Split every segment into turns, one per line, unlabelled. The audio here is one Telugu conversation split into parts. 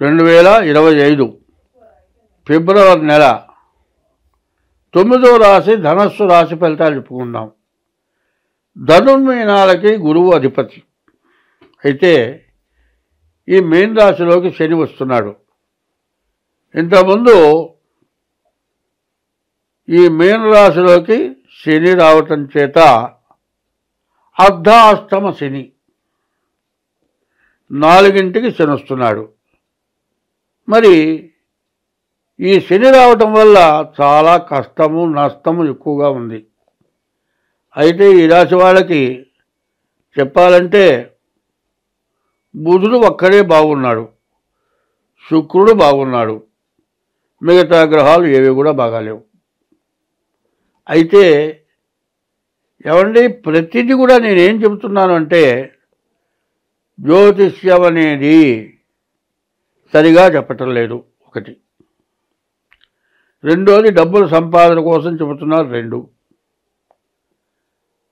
2025 ఫిబ్రవరి నెల 9వ రాశి ధనస్సు రాశి ఫలితాలు చెప్పుకుందాం. ధనుర్మీనాలకి గురువు అధిపతి అయితే ఈ మీన రాశిలోకి శని వస్తున్నాడు. ఇంతకుముందు ఈ మీన రాశిలోకి శని రావటం చేత అర్ధాష్టమ శని, 4ంటికి శని వస్తున్నాడు. మరి ఈ శని రావటం వల్ల చాలా కష్టము నష్టము ఎక్కువగా ఉంది. అయితే ఈ రాశి వాళ్ళకి చెప్పాలంటే బుధుడు ఒక్కడే బాగున్నాడు, శుక్రుడు బాగున్నాడు, మిగతా గ్రహాలు ఏవి కూడా బాగాలేవు. అయితే ఏమండి, ప్రతిదీ కూడా నేనేం చెబుతున్నాను అంటే జ్యోతిష్యం అనేది సరిగా చెప్పటం లేదు, ఒకటి. రెండోది డబ్బుల సంపాదన కోసం చెబుతున్నారు, 2.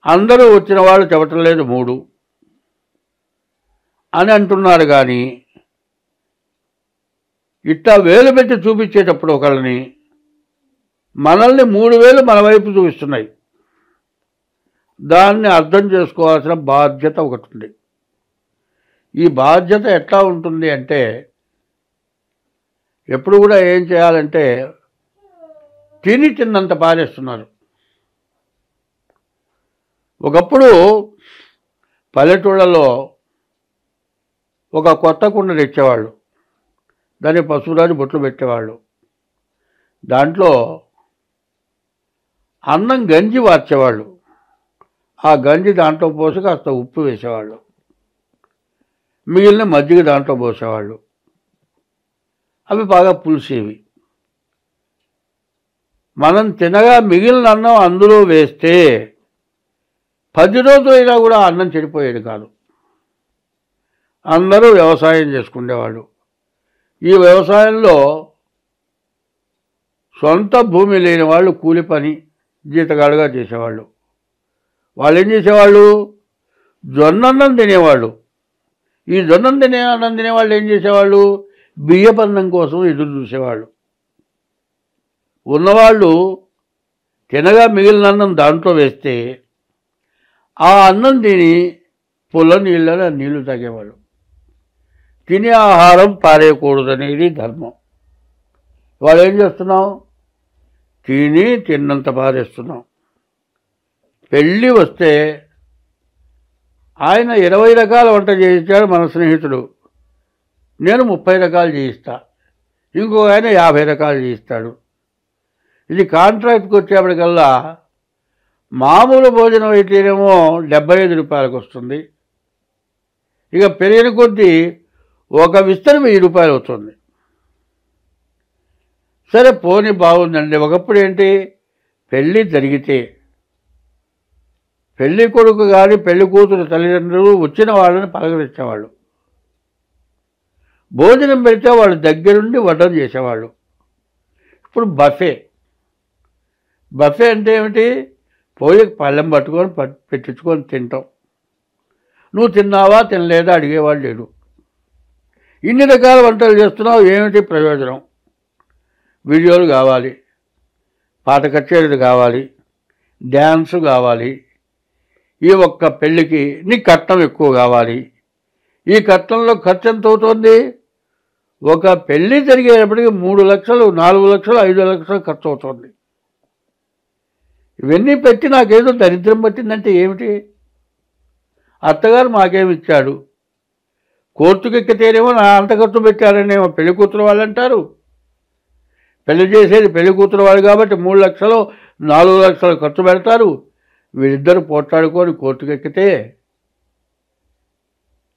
అందరూ వచ్చిన వాళ్ళు చెప్పటం లేదు, 3 అని అంటున్నారు. కానీ ఇట్టా వేలు పెట్టి చూపించేటప్పుడు ఒకళ్ళని మనల్ని 3 వేలు మన వైపు చూపిస్తున్నాయి. దాన్ని అర్థం చేసుకోవాల్సిన బాధ్యత ఒకటి ఉంది. ఈ బాధ్యత ఎట్లా ఉంటుంది అంటే ఎప్పుడు కూడా ఏం చేయాలంటే తిన్నంత పారేస్తున్నారు. ఒకప్పుడు పల్లెటూళ్ళలో ఒక కొత్త కుండ తెచ్చేవాళ్ళు, దాన్ని పసుపురాజు బొట్లు పెట్టేవాళ్ళు. దాంట్లో అన్నం గంజి వార్చేవాళ్ళు. ఆ గంజి దాంట్లో పోసి కాస్త ఉప్పు వేసేవాళ్ళు, మిగిలిన మజ్జిగ దాంట్లో పోసేవాళ్ళు. అవి బాగా పులిసేవి. మనం తినగా మిగిలిన అన్నం అందులో వేస్తే 10 రోజులైనా కూడా అన్నం చెడిపోయేది కాదు. అందరూ వ్యవసాయం చేసుకునేవాళ్ళు. ఈ వ్యవసాయంలో సొంత భూమి లేని వాళ్ళు కూలి పని జీతగాడుగా చేసేవాళ్ళు. వాళ్ళు ఏం చేసేవాళ్ళు? జొన్నన్నం తినేవాళ్ళు. ఈ అన్నం తినేవాళ్ళు ఏం చేసేవాళ్ళు? బియ్యపన్నం కోసం ఎదురు చూసేవాళ్ళు. ఉన్నవాళ్ళు తినగా మిగిలిన అన్నం దాంట్లో వేస్తే ఆ అన్నం తిని పొల నీళ్ళని నీళ్లు తాగేవాళ్ళు. తినే ఆహారం పారేయకూడదనేది ధర్మం. వాళ్ళు ఏం చేస్తున్నాం? తిన్నంత పారేస్తున్నాం. పెళ్ళి వస్తే ఆయన 20 రకాల వంట చేయించాడు మన స్నేహితుడు, నేను 30 రకాలు చేయిస్తా, ఇంకో ఆయన 50 రకాలు చేయిస్తాడు. ఇది కాంట్రాక్ట్కి వచ్చేప్పటికల్లా మామూలు భోజనం అయితేనేమో 75 రూపాయలకు వస్తుంది. ఇక పెరిగిన కొద్దీ ఒక విస్తరి 1000 రూపాయలు అవుతుంది. సరే పోనీ బాగుందండి. ఒకప్పుడు ఏంటి, పెళ్ళి జరిగితే పెళ్ళి కొడుకు కానీ పెళ్లి కూతురు తల్లిదండ్రులు వచ్చిన వాళ్ళని పలకరించేవాళ్ళు. భోజనం పెడితే వాళ్ళు దగ్గరుండి వడ్డం చేసేవాళ్ళు. ఇప్పుడు బఫే అంటే ఏమిటి? పోయి పళ్ళెం పట్టుకొని పెట్టించుకొని తింటాం. నువ్వు తిన్నావా తినలేదా అడిగేవాళ్ళు లేడు. ఇన్ని రకాల వంటలు చేస్తున్నావు, ఏమిటి ప్రయోజనం? వీడియోలు కావాలి, పాట కచేరీలు కావాలి, డ్యాన్సు కావాలి, ఈ ఒక్క పెళ్ళికి నీకు కట్నం ఎక్కువ కావాలి. ఈ కట్నంలో ఖర్చు ఎంత అవుతుంది? ఒక పెళ్ళి జరిగేటప్పటికి 3 లక్షలు 4 లక్షలు 5 లక్షలు ఖర్చు అవుతుంది. ఇవన్నీ పెట్టి నాకేదో దరిద్రం పట్టిందంటే ఏమిటి? అత్తగారు మాకేమి ఇచ్చాడు, కోర్టుకు ఎక్కితేనేమో నా అంత ఖర్చు పెట్టారనేమో పెళ్లి కూతురు వాళ్ళు అంటారు. పెళ్లి చేసేది పెళ్లి కూతురు వాళ్ళు కాబట్టి 3 లక్షలు 4 లక్షలు ఖర్చు పెడతారు. వీళ్ళిద్దరు పోట్లాడుకొని కోర్టుకు ఎక్కితే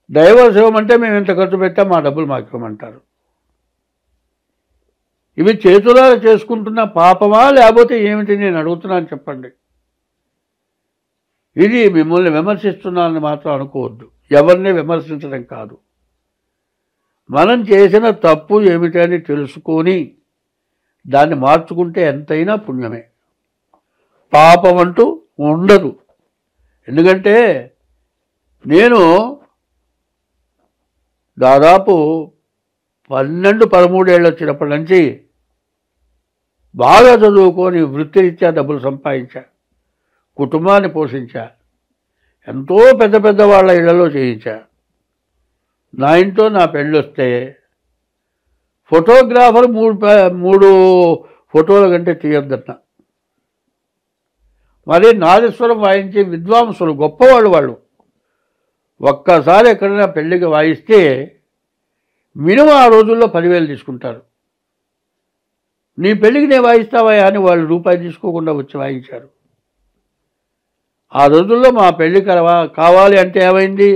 డైవర్స్ ఇవ్వమంటే మేము ఇంత ఖర్చు పెట్టాం, మా డబ్బులు మాకు ఇవ్వమంటారు. ఇవి చేతులారా చేసుకుంటున్న పాపమా లేకపోతే ఏమిటి నేను అడుగుతున్నాను, చెప్పండి. ఇది మిమ్మల్ని విమర్శిస్తున్నానని మాత్రం అనుకోవద్దు. ఎవరిని విమర్శించడం కాదు, మనం చేసిన తప్పు ఏమిటని తెలుసుకొని దాన్ని మార్చుకుంటే ఎంతైనా పుణ్యమే, పాపం అంటూ ఉండదు. ఎందుకంటే నేను దాదాపు 12, 13 ఏళ్ళు వచ్చినప్పటి నుంచి బాగా చదువుకొని వృత్తిరీత్యా డబ్బులు సంపాదించా, కుటుంబాన్ని పోషించా, ఎంతో పెద్ద పెద్ద వాళ్ళ ఇళ్లలో చేయించా. నా ఇంట్లో నా పెళ్ళి వస్తే ఫోటోగ్రాఫర్ 3 ఫోటోల కంటే తీయొద్దన్న. మరి నాదస్వరం వాయించే విద్వాంసులు గొప్పవాళ్ళు, వాళ్ళు ఒక్కసారి ఎక్కడైనా పెళ్ళికి వాయిస్తే మినిమం ఆ రోజుల్లో 10,000 తీసుకుంటారు. నీ పెళ్ళికి నేను వాయిస్తావా అని వాళ్ళు రూపాయి తీసుకోకుండా వచ్చి వాయించారు. ఆ రోజుల్లో మా పెళ్ళి కావాలి అంటే ఏమైంది,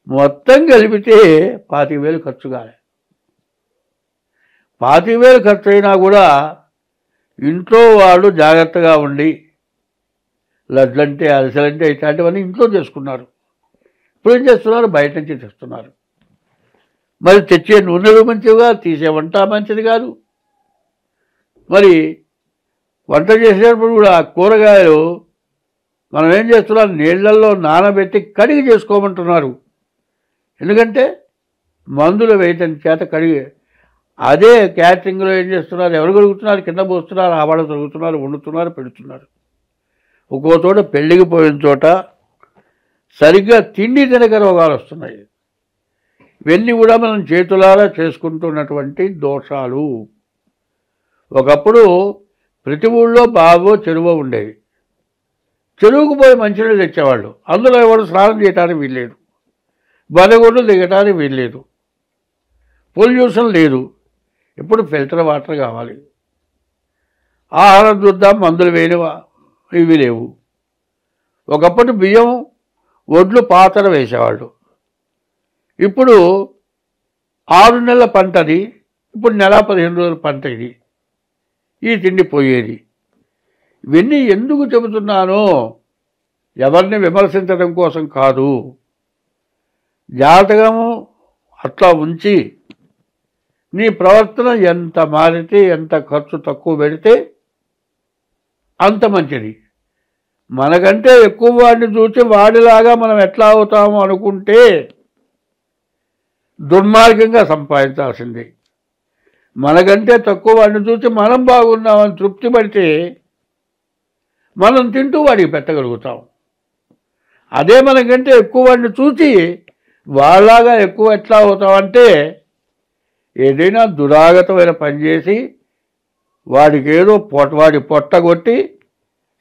మొత్తం కలిపితే 25,000 ఖర్చు కాలే. 25,000 ఖర్చు అయినా కూడా ఇంట్లో వాళ్ళు జాగ్రత్తగా ఉండి లడ్లంటే అరిసెలంటే ఇట్లాంటివన్నీ ఇంట్లో చేసుకున్నారు. ఇప్పుడు ఏం చేస్తున్నారు, బయట నుంచి తెస్తున్నారు. మరి తెచ్చే నూనెలు మంచివిగా, తీసే వంట మంచిది కాదు. మరి వంట చేసేటప్పుడు కూడా కూరగాయలు మనం ఏం చేస్తున్నాం, నీళ్లలో నానబెట్టి కడిగి చేసుకోమంటున్నారు. ఎందుకంటే మందులు వేయటం చేత కడిగి. అదే క్యాటరింగ్లో ఏం చేస్తున్నారు, ఎవరు కడుగుతున్నారు, కింద పోస్తున్నారు, ఆవాడ తొలుగుతున్నారు, వండుతున్నారు, పెడుతున్నారు. ఒక్కో చోట పెళ్ళికి పోయిన చోట సరిగ్గా తిండి తినక రోగాలు వస్తున్నాయి. ఇవన్నీ కూడా మనం చేతులారా చేసుకుంటున్నటువంటి దోషాలు. ఒకప్పుడు ప్రతి ఊళ్ళో బావో చెరువో ఉండేవి. చెరువుకు పోయి మంచినీళ్ళు తెచ్చేవాళ్ళు. అందులో ఎవరు స్నానం చేయడానికి వీల్లేదు, బనగొడ్లు దిగటానికి వీల్లేదు, పొల్యూషన్ లేదు. ఇప్పుడు ఫిల్టర్ వాటర్ కావాలి. ఆహారం చూద్దాం, మందులు వేయనివా ఇవి లేవు. ఒకప్పుడు బియ్యం ఒడ్లు పాతర వేసేవాళ్ళు. ఇప్పుడు 6 నెలల పంటది, ఇప్పుడు నెల 15 రోజుల పంట ఇది. ఈ తిండి పోయేది. ఇవన్నీ ఎందుకు చెబుతున్నానో ఎవరిని విమర్శించడం కోసం కాదు. జాతకము అట్లా ఉంచి నీ ప్రవర్తన ఎంత మారితే, ఎంత ఖర్చు తక్కువ పెడితే అంత మంచిది. మనకంటే ఎక్కువ వాడిని చూసి వాడిలాగా మనం ఎట్లా అవుతామో అనుకుంటే దుర్మార్గంగా సంపాదించాల్సింది. మనకంటే తక్కువ వాడిని చూసి మనం బాగున్నామని తృప్తి పడితే మనం తింటూ వాడికి పెట్టగలుగుతాం. అదే మనకంటే ఎక్కువ వాడిని చూసి వాళ్ళలాగా ఎక్కువ ఎట్లా అవుతామంటే ఏదైనా దురాగతమైన పని చేసి వాడికి ఏదో వాడి పొట్టగొట్టి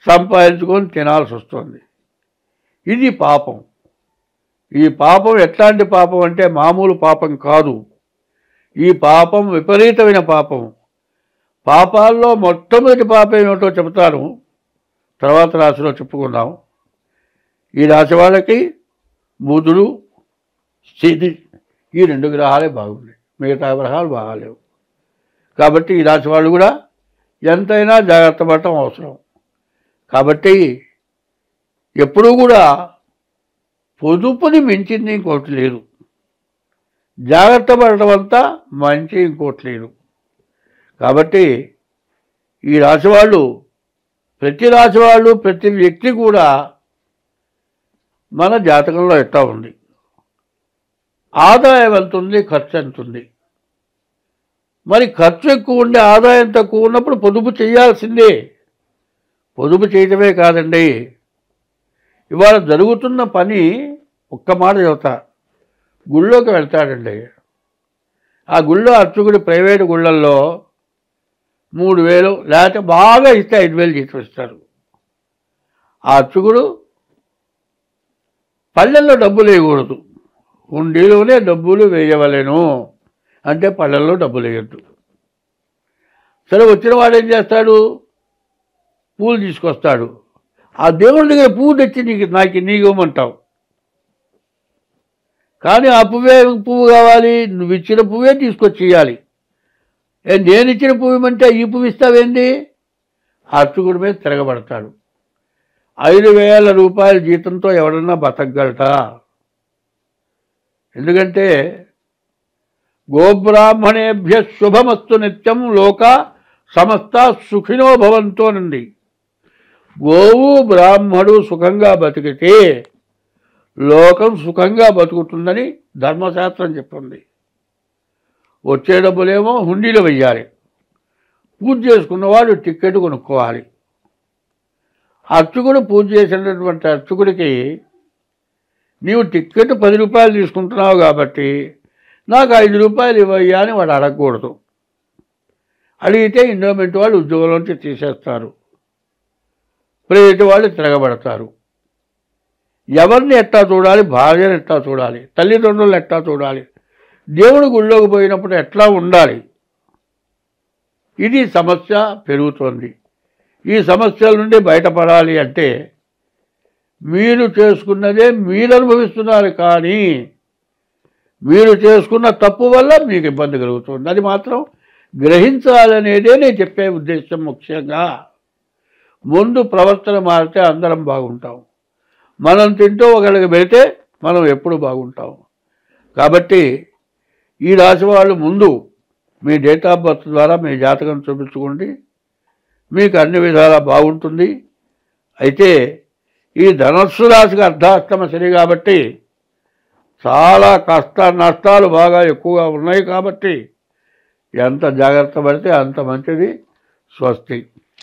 సంపాదించుకొని తినాల్సి వస్తుంది. ఇది పాపం. ఈ పాపం ఎట్లాంటి పాపం అంటే మామూలు పాపం కాదు. ఈ పాపం విపరీతమైన పాపం. పాపాల్లో మొట్టమొదటి పాపం ఏమిటో చెబుతాను, తర్వాత రాశిలో చెప్పుకుందాం. ఈ రాశి వాళ్ళకి బుధుడు, స్థితి ఈ 2 గ్రహాలే బాగున్నాయి, మిగతా గ్రహాలు బాగాలేవు. కాబట్టి ఈ రాశి వాళ్ళు కూడా ఎంతైనా జాగ్రత్త పడటం అవసరం. కాబట్టి ఎప్పుడూ కూడా పొదుపుని మించింది ఇంకోటి లేదు. జాగ్రత్త పడటం అంతా మంచి ఇంకోటి లేదు. కాబట్టి ఈ రాశి వాళ్ళు, ప్రతి రాశి వాళ్ళు, ప్రతి వ్యక్తి కూడా మన జాతకంలో ఎట్లా ఉంది, ఆదాయం ఎంత ఉంది, ఖర్చు ఎంత ఉంది. మరి ఖర్చు ఎక్కువ ఉండి ఆదాయం తక్కువ ఉన్నప్పుడు పొదుపు చేయాల్సిందే. పొదుపు చేయటమే కాదండి, ఇవాళ జరుగుతున్న పని ఒక్క మాట చెబుతా. గుళ్ళోకి వెళ్తాడండి, ఆ గుళ్ళో అర్చకుడు ప్రైవేటు గుళ్ళల్లో 3,000 లేకపోతే బాగా ఇస్తే 5,000 జీతం ఇస్తారు. ఆ అర్చకుడు పళ్ళెల్లో డబ్బులు వేయకూడదు, హుండీలోనే డబ్బులు వేయవలెను. అంటే పళ్ళెల్లో డబ్బులు వేయద్దు. సరే, వచ్చిన వాడు ఏం చేస్తాడు, పూలు తీసుకొస్తాడు. ఆ దేవుడి దగ్గర పువ్వు తెచ్చి నీకు ఇవ్వమంటావు. కానీ ఆ పువ్వు కావాలి, నువ్వు ఇచ్చిన పువ్వే తీసుకొచ్చి ఇవ్వాలి. నేను ఇచ్చిన పువ్వు ఇవ్వమంటే ఈ పువ్వు ఇస్తావేంది? అర్చకుడి మీద తిరగబడతాడు. 5,000 రూపాయల జీతంతో ఎవడన్నా బతకగలటా? ఎందుకంటే గోబ్రాహ్మణేభ్య శుభమస్తు నిత్యం లోక సమస్త సుఖినో భవంతోనండి. గోవు బ్రాహ్మడు సుఖంగా బతికితే లోకం సుఖంగా బతుకుతుందని ధర్మశాస్త్రం చెప్తుంది. వచ్చే డబ్బులేమో హుండీలో వెయ్యాలి. పూజ చేసుకున్నవాడు టిక్కెట్ కొనుక్కోవాలి. అర్చకుడు పూజ చేసినటువంటి అర్చకుడికి నీవు టిక్కెట్ 10 రూపాయలు తీసుకుంటున్నావు కాబట్టి నాకు 5 రూపాయలు ఇవ్వయ్యా అని వాడు అడగకూడదు. అడిగితే ఎండోమెంట్ వాళ్ళు ఉద్యోగంలోంచి తీసేస్తారు, ప్రైవేట్ వాళ్ళు తిరగబడతారు. ఎవరిని ఎట్టా చూడాలి? భార్యను ఎట్టా చూడాలి? తల్లిదండ్రులను ఎట్టా చూడాలి? దేవుడు గుళ్ళోకి పోయినప్పుడు ఎట్లా ఉండాలి? ఇది సమస్య పెరుగుతోంది. ఈ సమస్యల నుండి బయటపడాలి అంటే మీరు చేసుకున్నదే మీరు అనుభవిస్తున్నారు, కానీ మీరు చేసుకున్న తప్పు వల్ల మీకు ఇబ్బంది కలుగుతుంది. అది మాత్రం గ్రహించాలనేదే నేను చెప్పే ఉద్దేశం. ముఖ్యంగా ముందు ప్రవర్తన మారితే అందరం బాగుంటాం. మనం తింటూ ఒకళ్ళకి పెడితే మనం ఎప్పుడు బాగుంటాం. కాబట్టి ఈ రాశి వాళ్ళు ముందు మీ డేట్ ఆఫ్ బర్త్ ద్వారా మీ జాతకం చూపించుకోండి, మీకు అన్ని విధాలా బాగుంటుంది. అయితే ఈ ధనస్సు రాశికి అర్ధాష్టమ శని కాబట్టి చాలా కష్ట నష్టాలు బాగా ఎక్కువగా ఉన్నాయి. కాబట్టి ఎంత జాగ్రత్త పడితే అంత మంచిది. స్వస్తి.